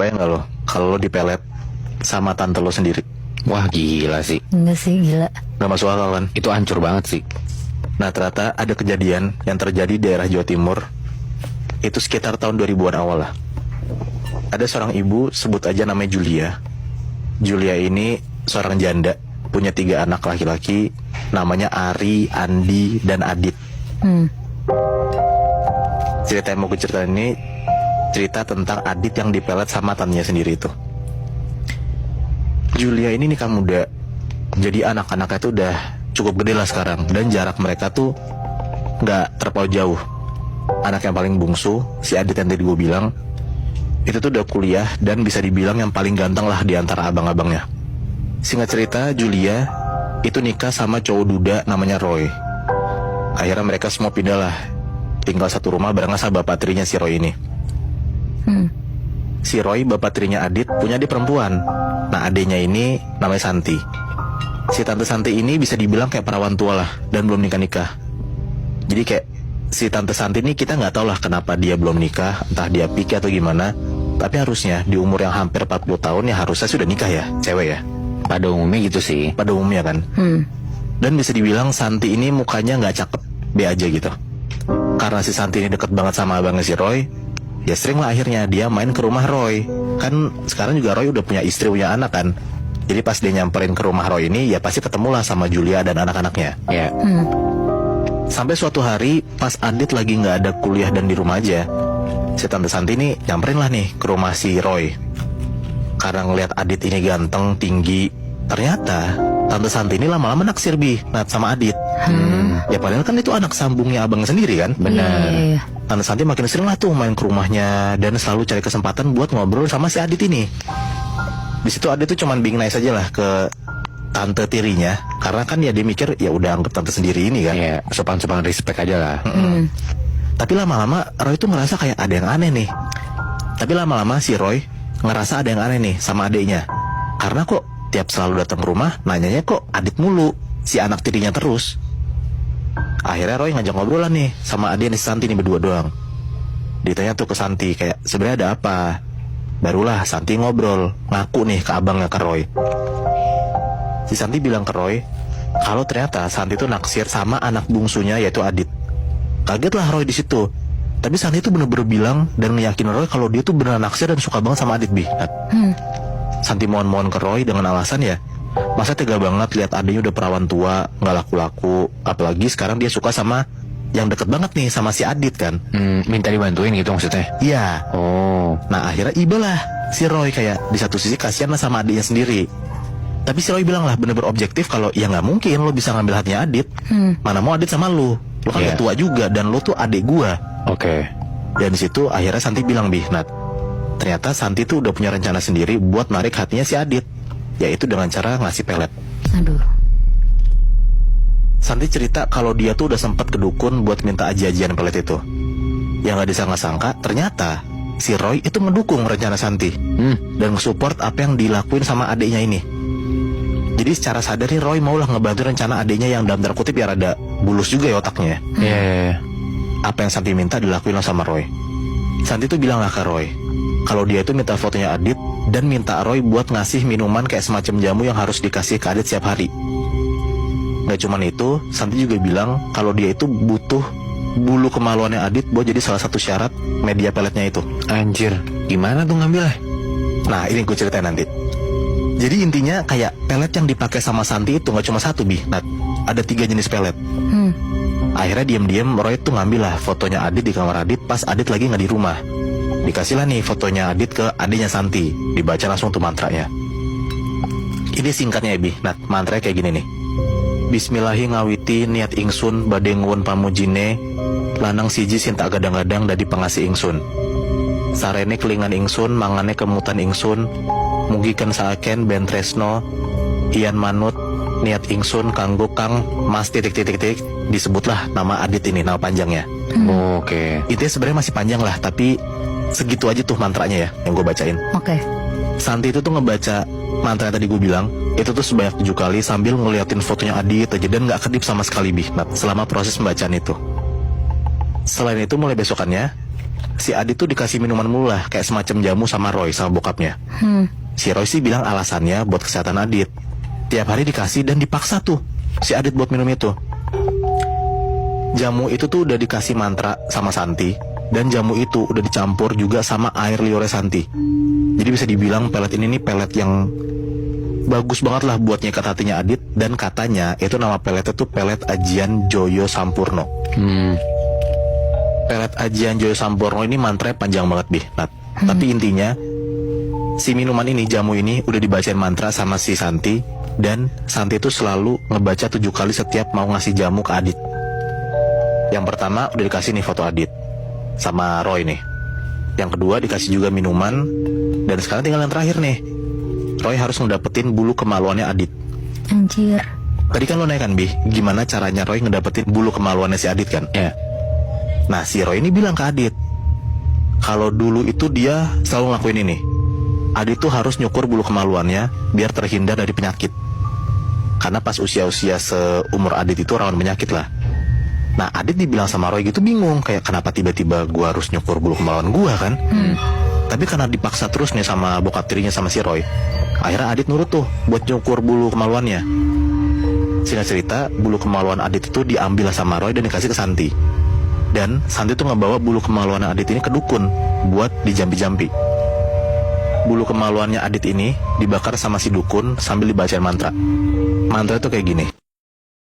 Kebayang gak lo kalau lo dipelet sama tante lo sendiri? Wah gila sih. Enggak sih, gila. Gak masuk akal kan? Itu hancur banget sih. Nah ternyata ada kejadian yang terjadi di daerah Jawa Timur. Itu sekitar tahun 2000-an awal lah. Ada seorang ibu, sebut aja namanya Julia. Julia ini seorang janda, punya 3 anak laki-laki. Namanya Ari, Andi, dan Adit. Cerita yang mau gue ceritain ini cerita tentang Adit yang dipelet sama tantenya sendiri itu. Julia ini nikah muda, jadi anak-anaknya tuh udah cukup gede lah sekarang. Dan jarak mereka tuh gak terpaut jauh. Anak yang paling bungsu, si Adit yang tadi gue bilang, itu tuh udah kuliah dan bisa dibilang yang paling ganteng lah di antara abang-abangnya. Singkat cerita, Julia itu nikah sama cowok duda namanya Roy. Akhirnya mereka semua pindah lah, tinggal satu rumah barengan sama bapak tirinya si Roy ini. Si Roy, bapak tirinya Adit, punya adik perempuan. Nah adiknya ini namanya Santi. Si tante Santi ini bisa dibilang kayak perawan tua lah, dan belum nikah-nikah. Jadi kayak si tante Santi ini kita nggak tahu lah kenapa dia belum nikah, entah dia pikir atau gimana. Tapi harusnya di umur yang hampir 40 tahun ya harusnya sudah nikah ya, cewek ya. Pada umumnya gitu sih. Pada umumnya kan. Dan bisa dibilang Santi ini mukanya nggak cakep, B aja gitu. Karena si Santi ini deket banget sama abangnya si Roy, ya sering lah akhirnya dia main ke rumah Roy. Kan sekarang juga Roy udah punya istri, punya anak kan. Jadi pas dia nyamperin ke rumah Roy ini, ya pasti ketemulah sama Julia dan anak-anaknya. Ya. Sampai suatu hari pas Adit lagi nggak ada kuliah dan di rumah aja, si tante Santi ini nyamperin lah nih ke rumah si Roy. Karena ngeliat Adit ini ganteng, tinggi, ternyata tante Santi ini lama-lama naksir sama Adit. Ya padahal kan itu anak sambungnya abang sendiri kan. Benar. Iya. Tante Santi makin sering lah tuh main ke rumahnya dan selalu cari kesempatan buat ngobrol sama si Adit ini. Di situ Adit tuh cuman being nice aja lah ke tante tirinya, karena kan ya dia mikir ya udah anggap tante sendiri ini kan. Ya sopan-sopan respect aja lah. Tapi lama-lama Roy tuh ngerasa kayak ada yang aneh nih. Tapi lama-lama si Roy ngerasa ada yang aneh nih sama adiknya. Karena kok tiap selalu datang ke rumah nanyanya kok Adit mulu, si anak tirinya terus. Akhirnya Roy ngajak ngobrol lah nih sama adiknya si Santi nih berdua doang. Ditanya tuh ke Santi kayak sebenarnya ada apa. Barulah Santi ngobrol, ngaku nih ke abangnya ke Roy. Si Santi bilang ke Roy kalau ternyata Santi tuh naksir sama anak bungsunya yaitu Adit. Kaget lah Roy di situ. Tapi Santi tuh bener-bener bilang dan meyakin Roy kalau dia tuh beneran naksir dan suka banget sama Adit Santi mohon-mohon ke Roy dengan alasan ya, masa tega banget lihat adiknya udah perawan tua, nggak laku-laku, apalagi sekarang dia suka sama yang deket banget nih sama si Adit kan. Minta dibantuin gitu maksudnya? Iya. Oh. Nah akhirnya ibalah si Roy kayak di satu sisi kasihan lah sama adiknya sendiri. Tapi si Roy bilang lah bener-bener objektif kalau ya nggak mungkin lo bisa ngambil hatinya Adit. Mana mau Adit sama lo kan udah tua juga dan lo tuh adik gua. Oke. Dan di situ akhirnya Santi bilang Nat, ternyata Santi tuh udah punya rencana sendiri buat narik hatinya si Adit, yaitu dengan cara ngasih pelet. Aduh. Santi cerita kalau dia tuh udah sempat ke dukun buat minta aji-ajian pelet itu. Yang gak disangka-sangka ternyata si Roy itu ngedukung rencana Santi dan nge-support apa yang dilakuin sama adiknya ini. Jadi secara sadar nih Roy maulah ngebantu rencana adiknya yang dalam tanda kutip ya rada bulus juga ya otaknya. Iya. Apa yang Santi minta dilakuin lah sama Roy. Santi tuh bilang lah ke Roy kalau dia itu minta fotonya Adit dan minta Roy buat ngasih minuman kayak semacam jamu yang harus dikasih ke Adit setiap hari. Gak cuman itu, Santi juga bilang kalau dia itu butuh bulu kemaluannya Adit buat jadi salah satu syarat media peletnya itu. Anjir, gimana tuh ngambilnya? Nah ini gue ceritain nanti. Jadi intinya kayak pelet yang dipakai sama Santi itu gak cuma satu Nat. Ada 3 jenis pelet. Akhirnya diam-diam Roy tuh ngambil lah fotonya Adit di kamar Adit pas Adit lagi gak di rumah. Dikasih lah nih fotonya Adit ke adiknya Santi. Dibaca langsung tuh mantranya. Ini singkatnya ya Nat, mantranya kayak gini nih. Bismillahi ngawiti niat ingsun badhe nguwun pamujine lanang siji sinta gadang-gadang dadi pangasih ingsun. Sarene kelingan ingsun mangane kemutan ingsun mugiken saaken ben tresno ian manut niat ingsun kanggo kang mas titik-titik disebutlah nama Adit ini, nama panjangnya. Oke. Itu sebenarnya masih panjang lah, tapi segitu aja tuh mantranya ya yang gue bacain. Oke. Santi itu tuh ngebaca mantra yang tadi gue bilang itu tuh sebanyak 7 kali sambil ngeliatin fotonya Adit aja dan gak kedip sama sekali selama proses pembacaan itu. Selain itu mulai besokannya si Adit tuh dikasih minuman mulu lah, kayak semacam jamu sama Roy sama bokapnya. Si Roy sih bilang alasannya buat kesehatan Adit. Tiap hari dikasih dan dipaksa tuh si Adit buat minum itu. Jamu itu tuh udah dikasih mantra sama Santi, dan jamu itu udah dicampur juga sama air liurnya Santi. Jadi bisa dibilang pelet ini nih pelet yang bagus banget lah buat nyekat hatinya Adit. Dan katanya itu nama peletnya tuh pelet Ajian Joyo Sampurno. Pelet Ajian Joyo Sampurno ini mantranya panjang banget deh, Nat. Tapi intinya si minuman ini, jamu ini udah dibacain mantra sama si Santi. Dan Santi itu selalu ngebaca 7 kali setiap mau ngasih jamu ke Adit. Yang pertama udah dikasih nih foto Adit sama Roy nih. Yang kedua dikasih juga minuman. Dan sekarang tinggal yang terakhir nih, Roy harus ngedapetin bulu kemaluannya Adit. Anjir. Tadi kan lo nanya kan, Bi, gimana caranya Roy ngedapetin bulu kemaluannya si Adit kan? Ya. Nah, si Roy ini bilang ke Adit kalau dulu itu dia selalu ngelakuin ini. Adit tuh harus nyukur bulu kemaluannya biar terhindar dari penyakit. Karena pas usia-usia seumur Adit itu rawan penyakit lah. Nah, Adit dibilang sama Roy gitu bingung, kayak kenapa tiba-tiba gua harus nyukur bulu kemaluan gua kan? Tapi karena dipaksa terus nih sama bokap tirinya sama si Roy, akhirnya Adit nurut tuh buat nyukur bulu kemaluannya. Singkat cerita, bulu kemaluan Adit itu diambil sama Roy dan dikasih ke Santi. Dan Santi tuh ngebawa bulu kemaluan Adit ini ke dukun buat dijampi-jampi. Bulu kemaluannya Adit ini dibakar sama si dukun sambil dibacain mantra. Mantra itu kayak gini.